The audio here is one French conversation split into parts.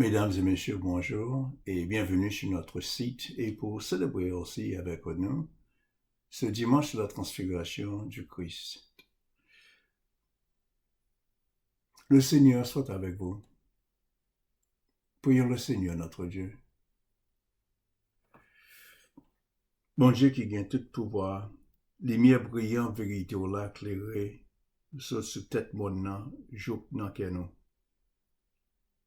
Mesdames et messieurs, bonjour et bienvenue sur notre site et pour célébrer aussi avec nous ce dimanche de la transfiguration du Christ. Le Seigneur soit avec vous. Prions le Seigneur notre Dieu. Bon Dieu qui gagne tout pouvoir, lumière brillante, vérité au lac éclairé, sur tête monde, jour dans que nous.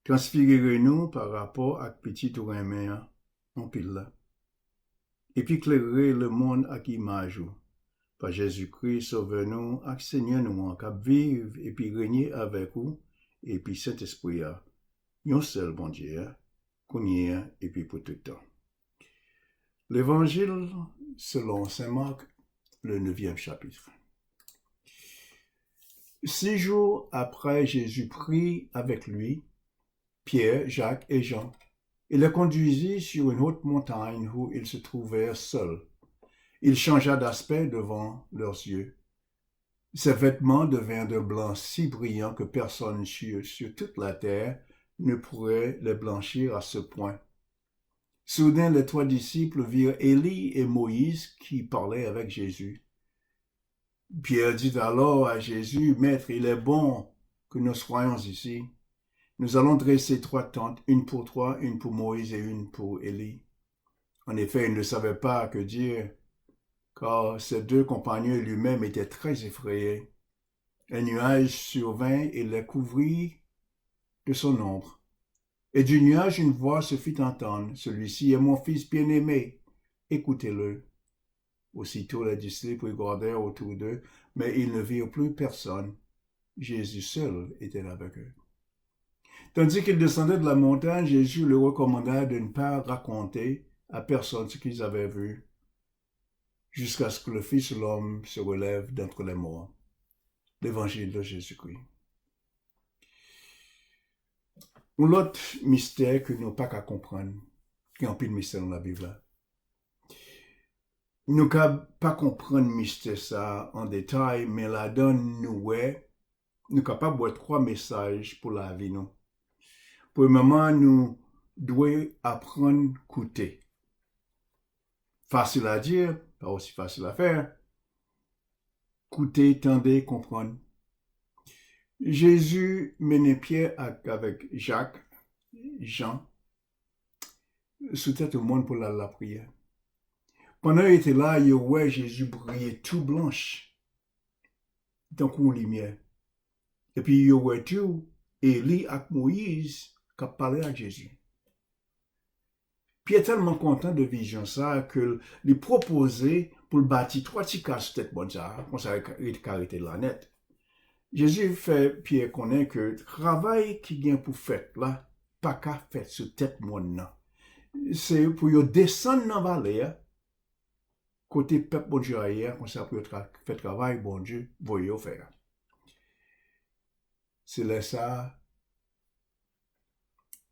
Transfigurez-nous par rapport à petit ouin en pile là. Et puis éclairer le monde à image par Jésus-Christ, sauve-nous, ak Seigneur nous en cap vivre et puis régner avec vous, et puis Saint-Esprit, yon seul bon Dieu, qu'on y est, et puis pour tout le temps. L'Évangile selon Saint Marc, le 9e chapitre. 6 jours après, Jésus prit avec lui Pierre, Jacques et Jean, et les conduisit sur une haute montagne où ils se trouvèrent seuls. Il changea d'aspect devant leurs yeux. Ses vêtements devinrent d'un blanc si brillant que personne sur toute la terre ne pourrait les blanchir à ce point. Soudain, les 3 disciples virent Élie et Moïse qui parlaient avec Jésus. Pierre dit alors à Jésus, « Maître, il est bon que nous soyons ici. Nous allons dresser 3 tentes, une pour toi, une pour Moïse et une pour Élie. » En effet, il ne savait pas que dire, car ses 2 compagnons lui-même étaient très effrayés. Un nuage survint et les couvrit de son ombre. Et du nuage, une voix se fit entendre. « Celui-ci est mon fils bien-aimé, écoutez-le. » Aussitôt les disciples regardèrent autour d'eux, mais ils ne virent plus personne. Jésus seul était avec eux. Tandis qu'ils descendaient de la montagne, Jésus leur recommanda de ne pas raconter à personne ce qu'ils avaient vu, jusqu'à ce que le Fils de l'homme se relève d'entre les morts. L'Évangile de Jésus-Christ. L'autre mystère que nous n'avons pas qu'à comprendre, qui est un peu de mystère dans la Bible. Nous ne pouvons pas comprendre le mystère ça en détail, mais la donne nous est, nous sommes capables de voir 3 messages pour la vie. Nous. Premièrement, nous devons apprendre à écouter. Facile à dire, pas aussi facile à faire. Écouter, tendez, comprendre. Jésus menait Pierre avec Jacques, Jean, sous tête au monde pour la prière. Pendant qu'il était là, il voyait Jésus briller tout blanche, dans une lumière. Et puis il voyait tout Élie et Moïse qui parlaient à Jésus. Pierre est tellement content de vision ça que lui proposait pour le bâtir 3 petits cas sur tête bonne ça, comme ça il était là net. Jésus fait Pierre connaître que le travail qui vient pour faire là, pas qu'à faire sur tête monde là. C'est pour y descendre dans la vallée, côté peuple bon Dieu ailleurs, comme ça pour faire travail bon Dieu, voyez faire. C'est là ça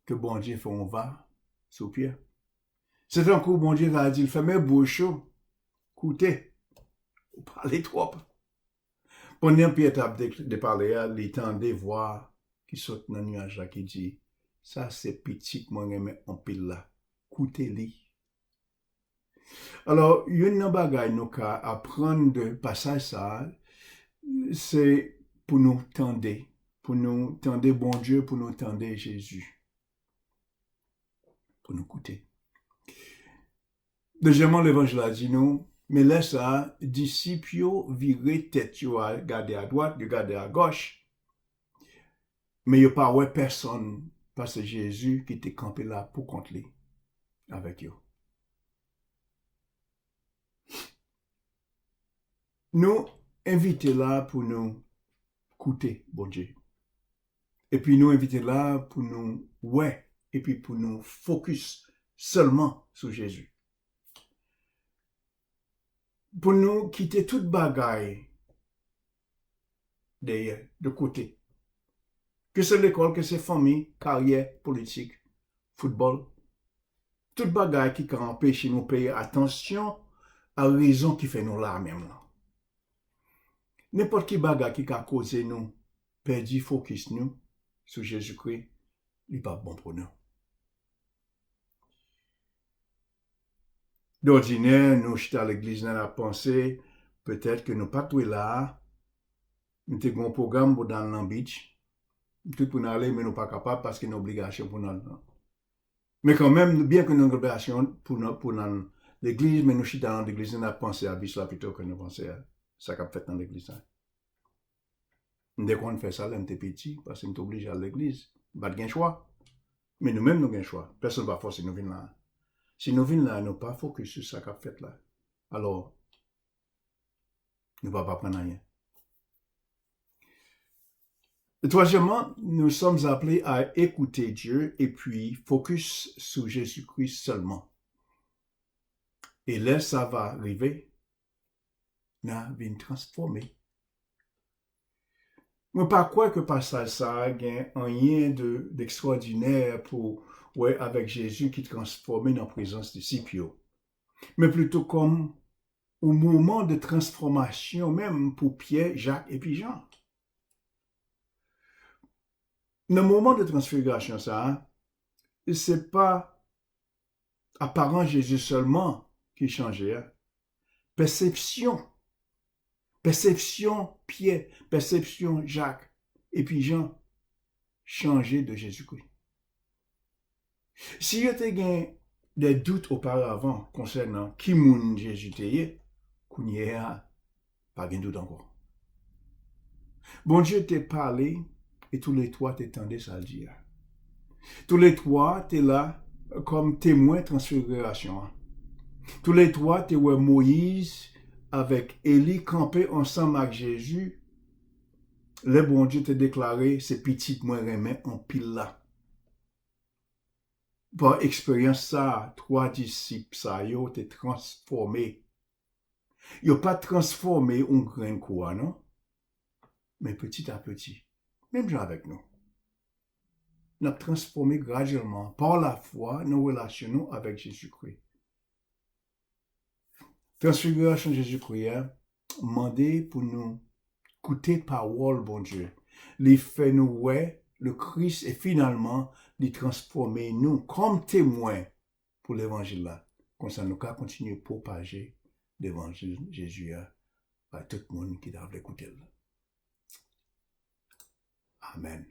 que bon Dieu fait on va sous Pierre. C'est un coup bon Dieu va dire, fermez bouche, écoutez, vous parlez trop. Pendant que Pierre a de parler, il tendait voir qui saute dans le nuage là, qui dit, ça c'est petit, moi j'aime en pile là, écoutez-les. Alors, il y a une bagaille nous qu'à apprendre de passage ça, c'est pour nous tendre bon Dieu, pour nous tendre Jésus, pour nous écouter. Deuxièmement, l'Évangile a dit nous, mais laisse ça, disciples virer tête, garder à droite, garder à gauche, mais il n'y a pas ouais personne, parce que Jésus qui était campé là pour compter avec eux. Nous invitons là pour nous écouter, bon Dieu. Et puis nous invitons là pour nous, ouais, et puis pour nous focus seulement sur Jésus. Pour nous quitter toute bagaille de côté. Que c'est l'école, que c'est famille, carrière, politique, football. Toute bagaille qui empêche nous payer attention à la raison qui fait nous là même là. N'importe qui bagaille qui a causé nous perdre focus nous sur Jésus-Christ, il n'est pas bon pour nous. D'ordinaire, nous, j'étais à l'église dans la pensée, peut-être que nous pas tous là, nous avons un programme pour dans le beach, tout pour nous aller, mais nous pas capables parce qu'il y a une obligation pour nous. Mais quand même, bien que nous avons une obligation pour l'église, mais nous sommes dans l'église, nous avons pensé à beach là plutôt que nous pensons à ça qu'on fait dans l'église. Dès qu'on fait ça, on est petit, parce qu'on est obligé à l'église. Pas de choix. Mais nous-mêmes, nous avons un choix. Personne ne va forcer nous venir là. Si nous venons là, nous pas focus sur ça qu'on fait là. Alors, nous ne va pas prendre rien. Et troisièmement, nous sommes appelés à écouter Dieu et puis focus sur Jésus-Christ seulement. Et là, ça va arriver. Nous allons transformer. Moi, pas quoi que passage ça a rien d'extraordinaire pour, ouais, avec Jésus qui transformait dans la présence des disciples. Mais plutôt comme au moment de transformation même pour Pierre, Jacques et puis Jean. Le moment de transfiguration, ça, c'est pas apparent Jésus seulement qui changeait. Perception Pierre, perception Jacques et puis Jean changer de Jésus-Christ. Si vous avez des doutes auparavant concernant qui moun Jésus était, qu'on y est, pas de doute encore. Bon Dieu t'a parlé et tous les trois t'étendaient ça le dire. Tous les trois t'es là comme témoin de transfiguration. Tous les trois t'es ouais Moïse avec Élie campé ensemble avec Jésus. Le bon Dieu t'a déclaré ces petites moins remet en pile là. Par expérience ça, trois disciples ça yo t'es transformé. Yo pas transformé un grain quoi non? Mais petit à petit. Même gens avec nous. Nous avons transformé graduellement par la foi nos relations avec Jésus-Christ. Transfiguration de Jésus-Christ, demandé pour nous écouter parole, bon Dieu. Les fait nous ouais, le Christ et finalement, les transformer nous comme témoins pour l'évangile là. Comme ça, nous allons continuer à propager l'évangile de Jésus à tout le monde qui doit l'écouter. Amen.